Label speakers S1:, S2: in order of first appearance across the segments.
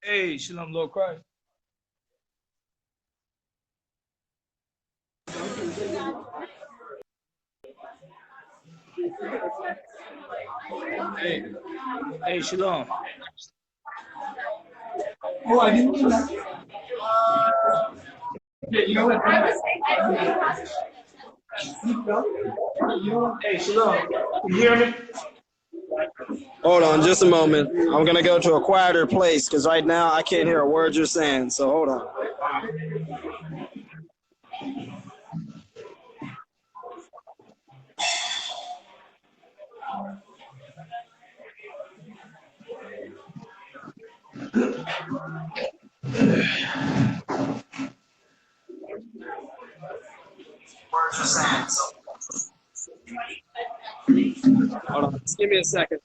S1: Hey, Shalom, Lord Christ. Hey, hey, Shalom.
S2: Oh, I didn't know that. Yeah, you know what?
S1: Hey, Shalom. Can you hear me?
S3: Hold on just a moment. I'm going to go to a quieter place because right now I can't hear a word you're saying. So hold on. Words you're saying. Hold on. Just give me a second.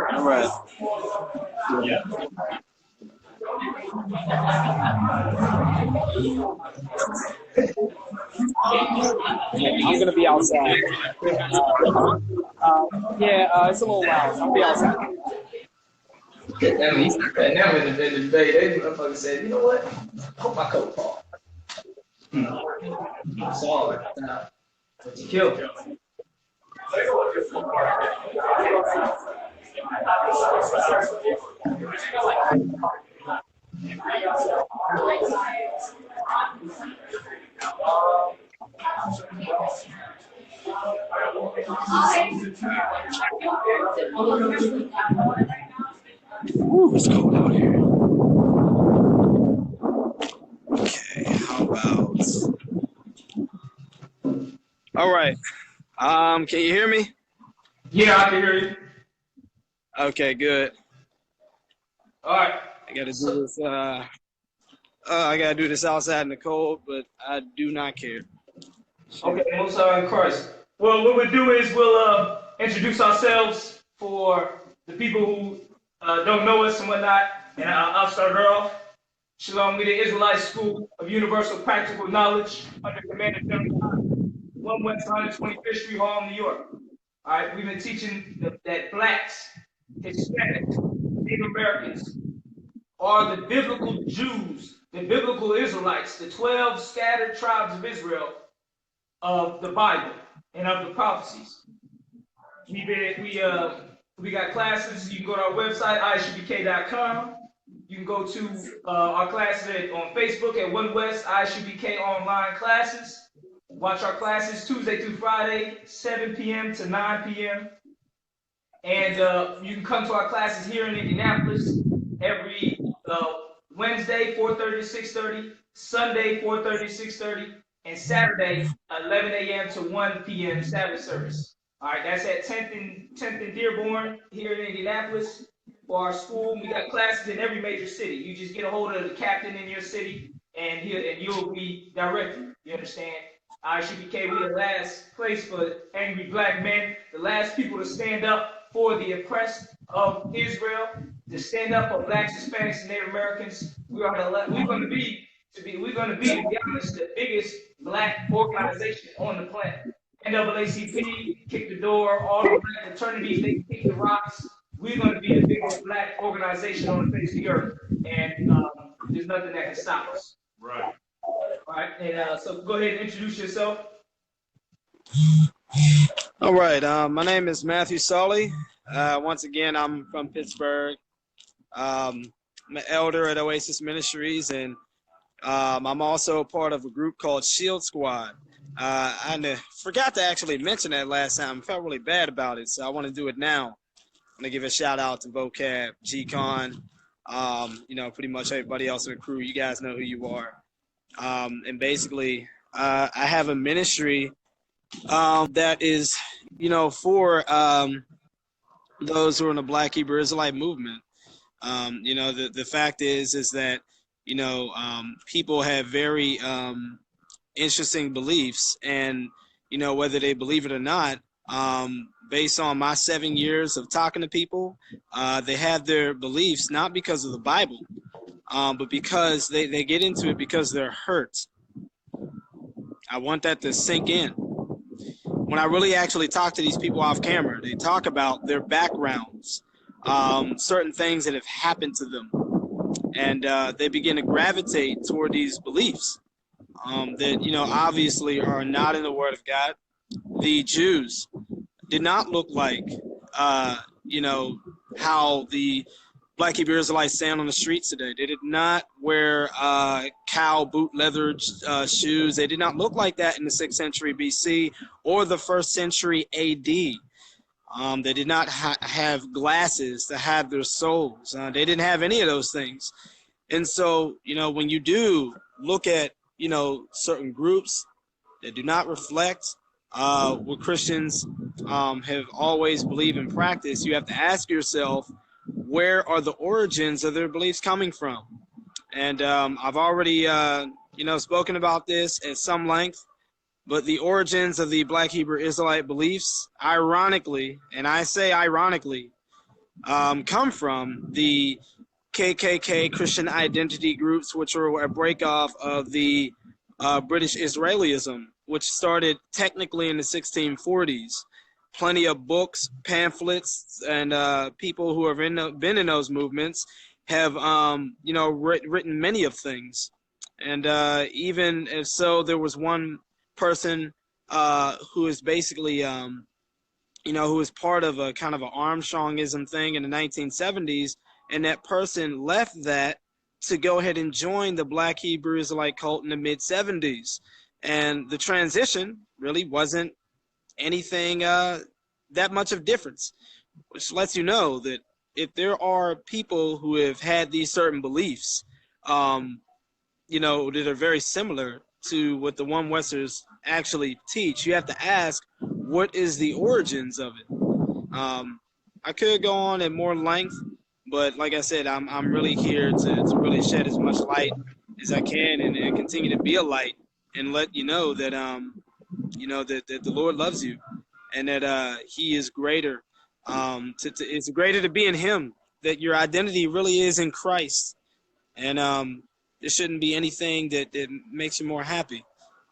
S3: All right. I'm going to be outside. It's a little loud. I'll be outside.
S1: That means now in the debate, they motherfucker said, you know what? I hope my coat fall. Solid. But you killed him.
S3: Ooh, it's cold out here. Okay, how about? All right. Can you hear me?
S1: Yeah, I can hear you.
S3: Okay, good.
S1: All right.
S3: I got to do this. I got to do this outside in the cold, but I do not care.
S1: Okay, Most High in Christ. Well, what we'll do is we'll introduce ourselves for the people who don't know us and whatnot, and I'll start her off. Shalom, we the Israelite School of Universal Practical Knowledge under Commander General 1 West 125th Street Hall, New York. All right, we've been teaching that blacks, Hispanics, Native Americans are the biblical Jews, the biblical Israelites, the 12 scattered tribes of Israel of the Bible and of the prophecies. We got classes. You can go to our website, ISUPK.com. You can go to our classes on Facebook at One West ISUPK Online Classes. Watch our classes Tuesday through Friday, 7 p.m. to 9 p.m. And you can come to our classes here in Indianapolis every Wednesday, 4:30 to 6:30, Sunday, 4:30 to 6:30, and Saturday, 11 a.m. to 1 p.m. Sabbath service. All right, that's at 10th and Dearborn here in Indianapolis for our school. We got classes in every major city. You just get a hold of the captain in your city, and you'll be directed. You understand? ISUPK, we're the last place for angry black men, the last people to stand up for the oppressed of Israel, to stand up for blacks, Hispanics, and Native Americans. We're going to be, to be honest, the biggest black organization on the planet. NAACP kicked the door, all the black fraternities, they kicked the rocks. We're going to be the biggest black organization on the face of the earth, and there's nothing that can stop us. Right. All right, and so go ahead and introduce yourself.
S3: All right. My name is Matthew Sully. Once again, I'm from Pittsburgh. I'm an elder at Oasis Ministries, and I'm also part of a group called Shield Squad. I forgot to actually mention that last time. I felt really bad about it, so I want to do it now. I'm going to give a shout out to Vocab, G-Con, pretty much everybody else in the crew. You guys know who you are. And basically, I have a ministry that is, for those who are in the Black Hebrew Israelite movement. The fact is that, people have very interesting beliefs, and, whether they believe it or not, based on my 7 years of talking to people, they have their beliefs not because of the Bible, but because they get into it because they're hurt. I want that to sink in. When I really actually talk to these people off camera, they talk about their backgrounds, certain things that have happened to them, and they begin to gravitate toward these beliefs that, obviously are not in the Word of God. The Jews did not look like, how the Black Hebrew Israelites stand on the streets today. They did not wear cow boot leather shoes. They did not look like that in the 6th century BC or the 1st century AD. They did not have glasses to hide their souls. They didn't have any of those things. And so, when you do look at, certain groups that do not reflect what Christians have always believed and practiced, you have to ask yourself, where are the origins of their beliefs coming from? And I've already, spoken about this at some length, but the origins of the Black Hebrew Israelite beliefs, ironically, and I say ironically, come from the KKK Christian identity groups, which were a breakoff of the British Israelism, which started technically in the 1640s. Plenty of books, pamphlets, and people who have been in those movements have, written many of things. And even if so, there was one person who is basically, who is part of a kind of an Armstrongism thing in the 1970s, and that person left that to go ahead and join the Black Hebrew Israelite cult in the mid-70s. And the transition really wasn't anything that much of difference, which lets you know that if there are people who have had these certain beliefs, that are very similar to what the One Westers actually teach, you have to ask, what is the origins of it? I could go on at more length, but like I said, I'm really here to really shed as much light as I can and continue to be a light and let you know that that the Lord loves you, and that He is greater. It's greater to be in Him. That your identity really is in Christ, and there shouldn't be anything that makes you more happy,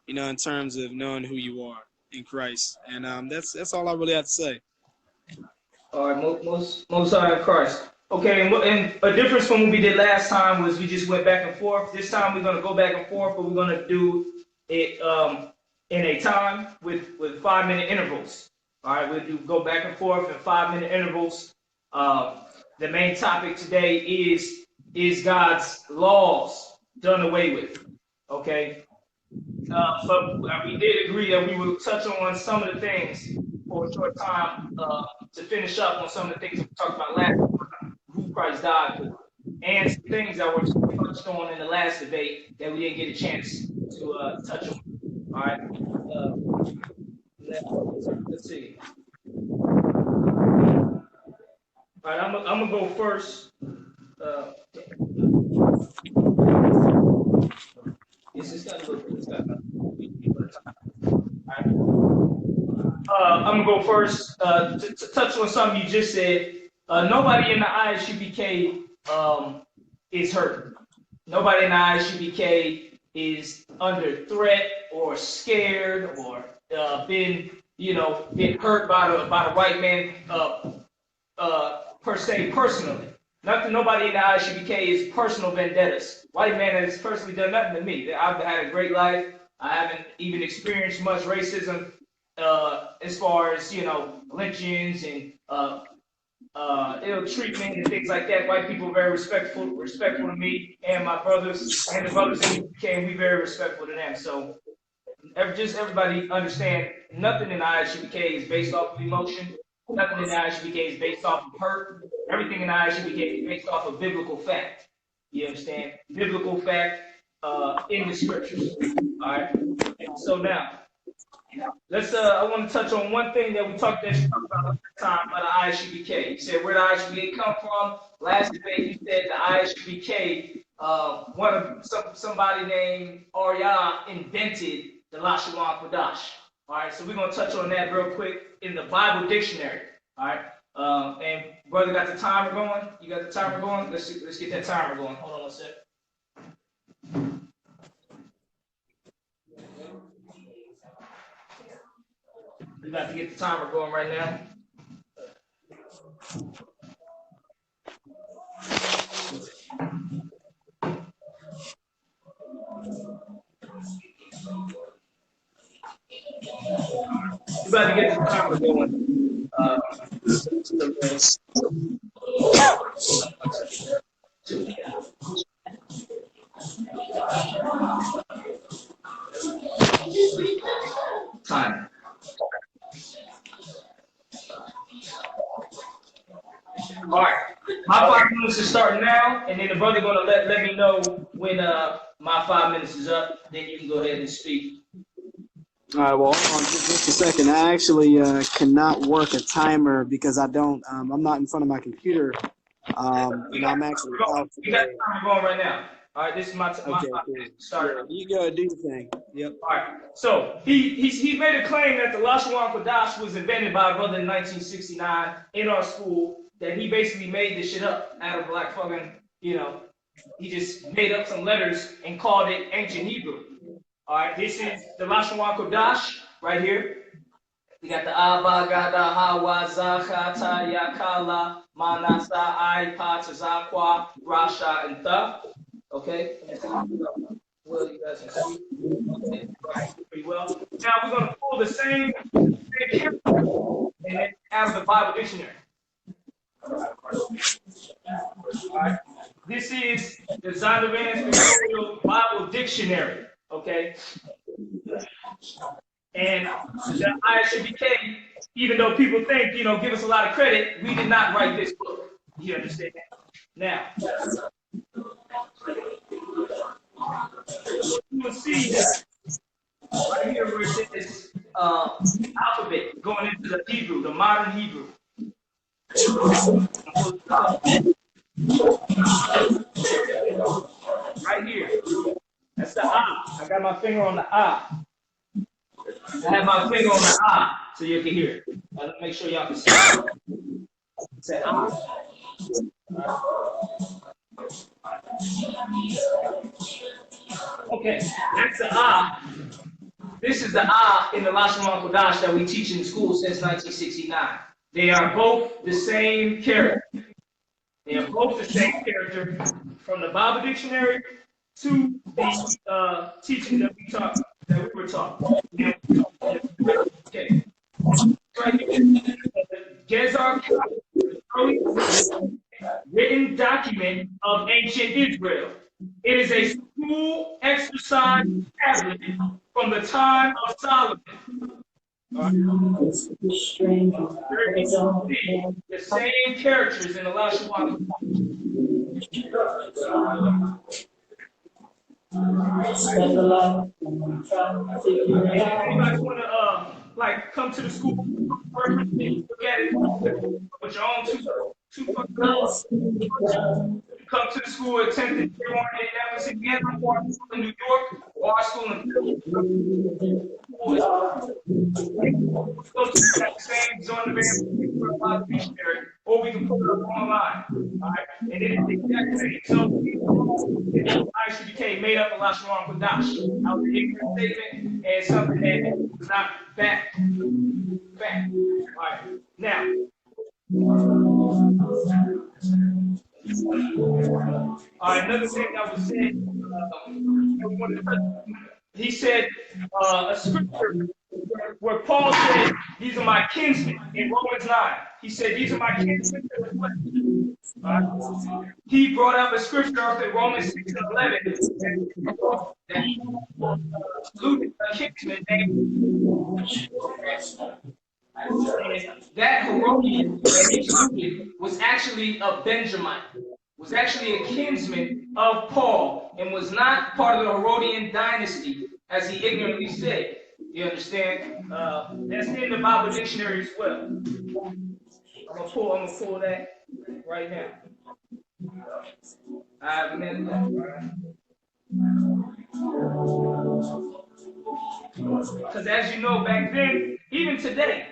S3: in terms of knowing who you are in Christ. And that's all I really have to say.
S1: All right, most high in Christ. Okay, and a difference from what we did last time was we just went back and forth. This time we're gonna go back and forth, but we're gonna do it in a time with 5-minute intervals. All right, we'll go back and forth in 5-minute intervals. The main topic today is God's laws done away with? Okay, but we did agree that we will touch on some of the things for a short time to finish up on some of the things that we talked about last time, who Christ died for, and some things that were touched on in the last debate that we didn't get a chance to touch on. All right, let's see. All right, I'm gonna go first. It's got a little bit. It's got I'm gonna go first to touch on something you just said. Nobody in the ISUPK is hurt. Nobody in the ISUPK is under threat or scared or been hurt by the white man per se personally. Nobody in the ISUPK is personal vendettas. White man has personally done nothing to me. I've had a great life. I haven't even experienced much racism as far as lynchings and ill treatment and things like that. White people are very respectful to me and my brothers and the brothers in the UK, and we very respectful to them. So everybody understand, nothing in the ISUPK is based off of emotion. Nothing in the ISUPK is based off of hurt. Everything in the ISUPK is based off of biblical fact. You understand? Biblical fact in the scriptures. All right. So now, let's. I want to touch on one thing that you talked about last time about the ISUPK. You said where the ISUPK come from. Last debate, you said the ISUPK. Somebody named Arya invented the Lashawan Kodash. All right, so we're gonna touch on that real quick in the Bible dictionary. All right, and brother got the timer going. You got the timer going. Let's get that timer going. Hold on one sec. We about to get the timer going right now. We about to get the timer going. Time. All right, my 5 minutes is starting now, and then the brother gonna let me know when my 5 minutes is up. Then you can go ahead and speak.
S3: All right, well, hold on just a second. I actually cannot work a timer because I don't. I'm not in front of my computer. And I'm actually out
S1: You got
S3: today.
S1: the timer going right now. All right, this is my 5 minutes starting.
S3: Yeah, you go do your thing. Yep.
S1: All right. So he made a claim that the Lashawan Kodash was invented by a brother in 1969 in our school. That he basically made this shit up out of like fucking, he just made up some letters and called it ancient Hebrew. All right. This is the Lashawan Kodash right here. We got the Abba Gada Hawa Zachata Yakala Manasa I Patazakwa Rasha and Tha. Okay. Well, you guys can see. Okay. Pretty well. Now we're gonna pull the same character and then out of the Bible dictionary. All right. This is the Zondervan's Ssoreal Bible Dictionary. Okay. And the ISUPK, even though people think, give us a lot of credit, we did not write this book. You understand? Now, you will see right here where it says alphabet going into the Hebrew, the modern Hebrew. Right here. That's the ah. I got my finger on the ah. I have my finger on the ah, so you can hear it. Make sure y'all can see it. Say ah. Okay, that's the ah. This is the ah in the Lashawan Kodash that we teach in school since 1969. They are both the same character. They are both the same character from the Bible dictionary to the teaching that we were taught. Okay. Right here. Gezar, written document of ancient Israel. It is a school exercise tablet from the time of Solomon. Right. The same characters in the Lashawan. Anybody want to come to the school look at it with your own two come to the school, attend the year one in Indianapolis, Indiana, or our school in New York, or our school in go to that same Zondervan dictionary, or we can put it up online. All right, and it is the exact same. So ISUPK made up a Lashawan Kodash. That was an ignorant statement and something that was not fact. All right, now. All right, another thing that was said, he said a scripture where Paul said, these are my kinsmen in Romans 9. He said, these are my kinsmen to the flesh. He brought up a scripture up in Romans 6 and 11 that he saluted a kinsman named, and that Herodian that he saluted was actually a Benjamite, was actually a kinsman of Paul, and was not part of the Herodian dynasty, as he ignorantly said. You understand? That's in the Bible dictionary as well. I'm gonna pull that right now. I have a minute left, right? Because as you know, back then, even today,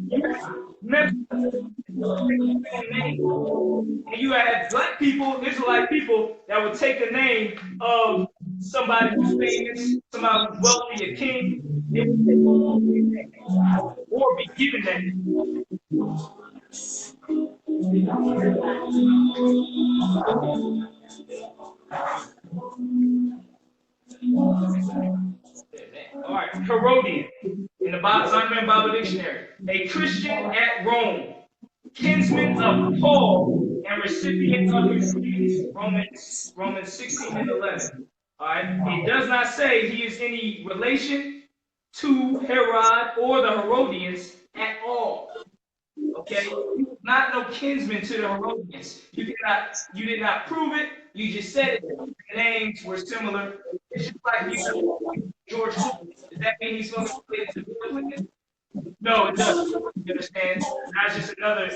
S1: you have members name. And you had black people, Israelite people, that would take a name of somebody who's famous, somebody who's wealthy, a king, they would take or be given that name. All right, Herodian in the Zondervan Bible Dictionary, a Christian at Rome, kinsman of Paul and recipient of his feast. Romans 16 and 11. All right, it does not say he is any relation to Herod or the Herodians at all. Okay, not no kinsman to the Herodians. You did not prove it. You just said it. The names were similar. It's just like George Clooney. Does that mean he's going to be related to George Clooney? No, it doesn't. You understand? That's just another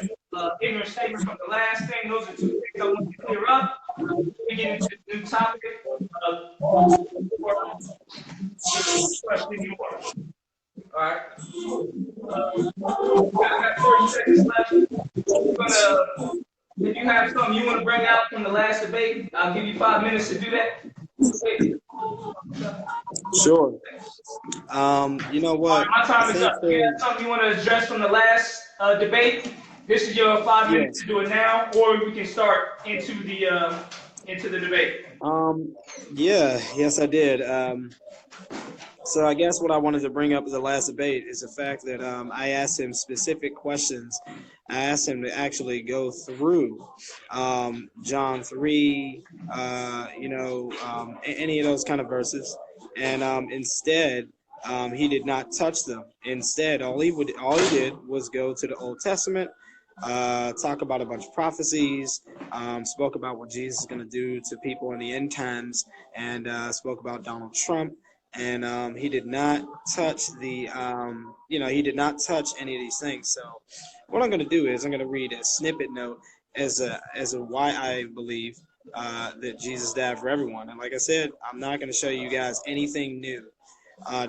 S1: ignorant statement from the last thing. Those are two things I want to clear up. We get into the new topic. Question yours. All right. I got 30 seconds left. If you have something you want to bring out from the last debate, I'll give you 5 minutes to do that.
S3: Sure. You know what?
S1: My time is up. You have something you want to address from the last debate? This is your 5 minutes to do it now, or we can start into the debate.
S3: Yes, I did. So I guess what I wanted to bring up in the last debate is the fact that I asked him specific questions. I asked him to actually go through John 3, any of those kind of verses, and instead he did not touch them. Instead, all he did was go to the Old Testament, talk about a bunch of prophecies, spoke about what Jesus is going to do to people in the end times, and spoke about Donald Trump. And he did not touch he did not touch any of these things. So what I'm going to do is I'm going to read a snippet note as a why I believe that Jesus died for everyone. And like I said, I'm not going to show you guys anything new.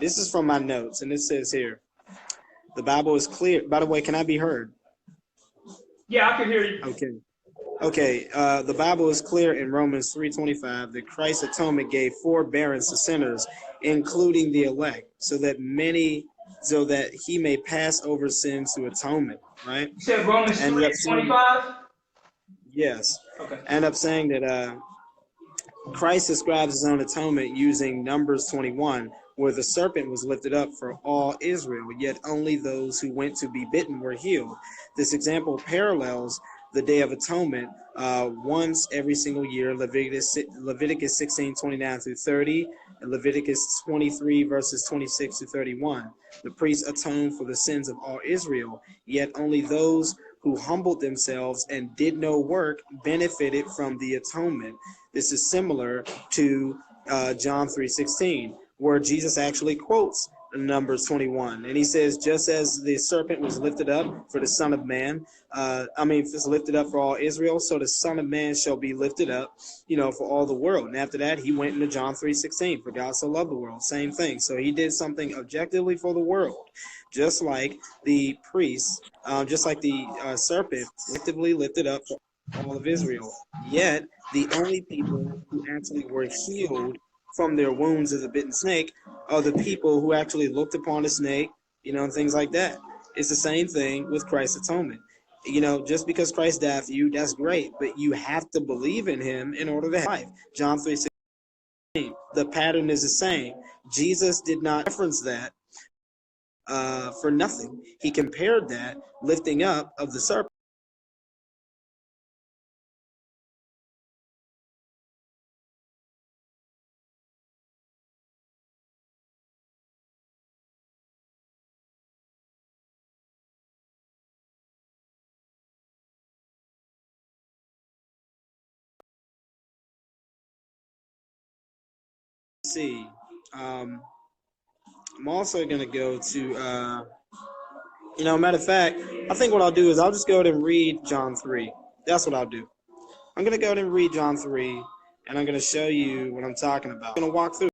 S3: This is from my notes, and it says here, the Bible is clear. By the way, can I be heard?
S1: Yeah, I can hear you.
S3: Okay. The Bible is clear in Romans 3:25 that Christ's atonement gave forbearance to sinners, including the elect, so that he may pass over sins through atonement. Right?
S1: You said Romans 3:25?
S3: Yes.
S1: Okay.
S3: End up saying that Christ describes his own atonement using Numbers 21, where the serpent was lifted up for all Israel, yet only those who went to be bitten were healed. This example parallels the Day of Atonement once every single year, Leviticus 16:29 through 30, and Leviticus 23 verses 26 to 31. The priests atoned for the sins of all Israel, yet only those who humbled themselves and did no work benefited from the atonement. This is similar to John 3:16, where Jesus actually quotes Numbers 21, and he says, just as the serpent was lifted up for the Son of Man, it's lifted up for all Israel, so the Son of Man shall be lifted up, for all the world. And after that, he went into John 3:16, for God so loved the world. Same thing. So he did something objectively for the world, just like the priests, just like the serpent effectively lifted up for all of Israel. Yet the only people who actually were healed from their wounds of the bitten snake are the people who actually looked upon the snake, and things like that. It's the same thing with Christ's atonement. Just because Christ died for you, that's great, but you have to believe in him in order to have life. John 3:16, the pattern is the same. Jesus did not reference that for nothing. He compared that lifting up of the serpent. See, I'm also going to go to, matter of fact, I think what I'll do is I'll just go ahead and read John 3. That's what I'll do. I'm going to go ahead and read John 3, and I'm going to show you what I'm talking about. I'm going to walk through.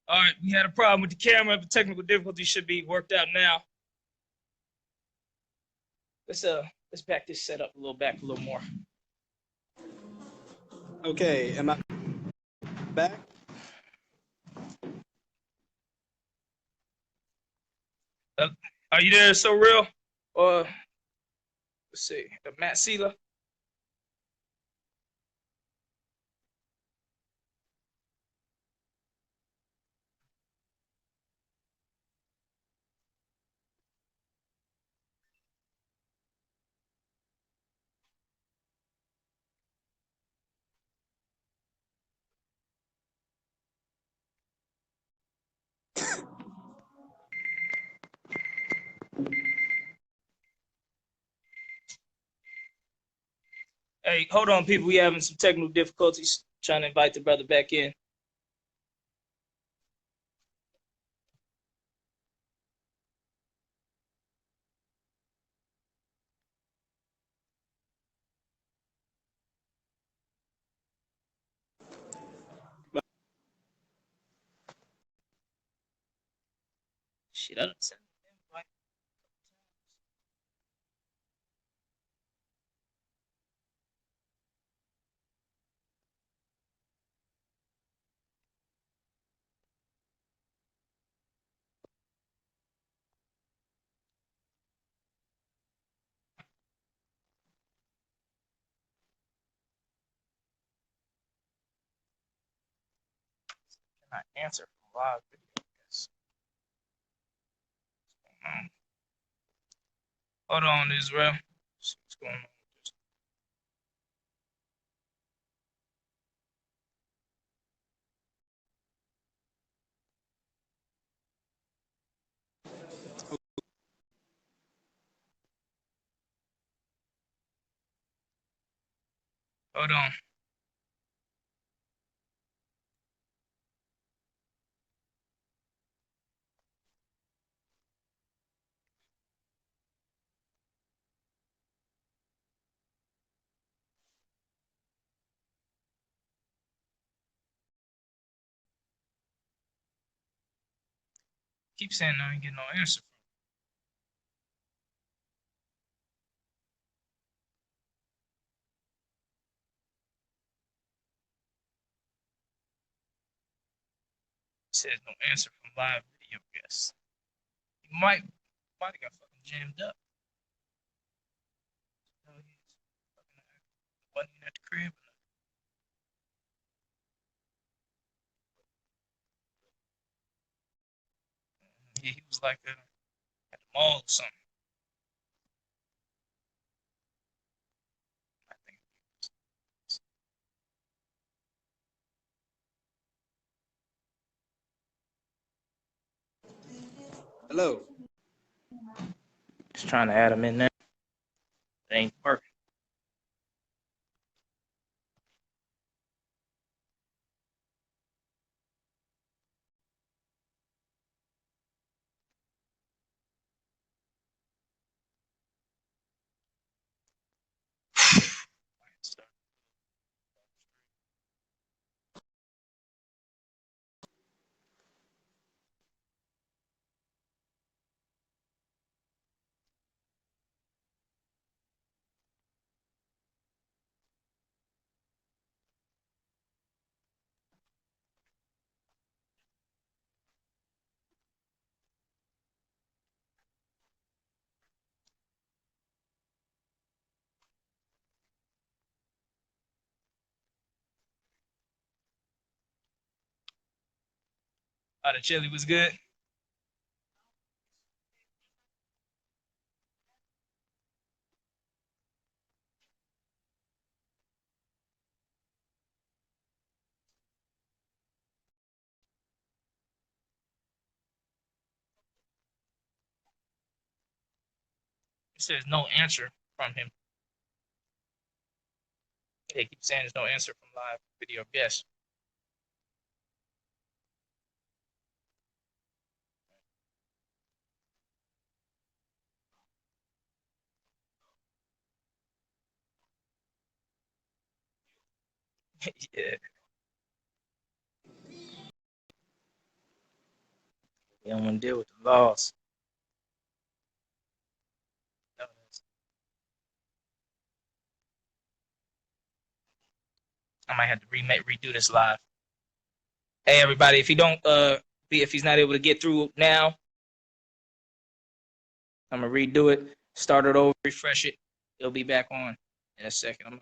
S1: All right, we had a problem with the camera, but technical difficulties should be worked out now. Let's back this setup a little more.
S3: Okay, am I back?
S1: Are you there, so real? Or let's see, Matt Sela. Hey, hold on, people. We having some technical difficulties. Trying to invite the brother back in. Shit, I don't send an invite. Can I answer from live video? Yes. Hold on, Israel. See what's going on with this. Hold on. Keep saying I ain't getting no answer. It says no answer from live video guests. You might have got fucking jammed up. No, he's fucking wasn't at the crib. Yeah, he was like at the mall or something. I think.
S3: Hello.
S4: Just trying to add them in there. It ain't working. Oh, the chili was good. It says no answer from him. They keep saying there's no answer from live video guest. Yeah. They don't want to deal with the laws. I might have to redo this live. Hey everybody, if he don't if he's not able to get through now, I'm gonna redo it, start it over, refresh it. It'll be back on in a second. I'm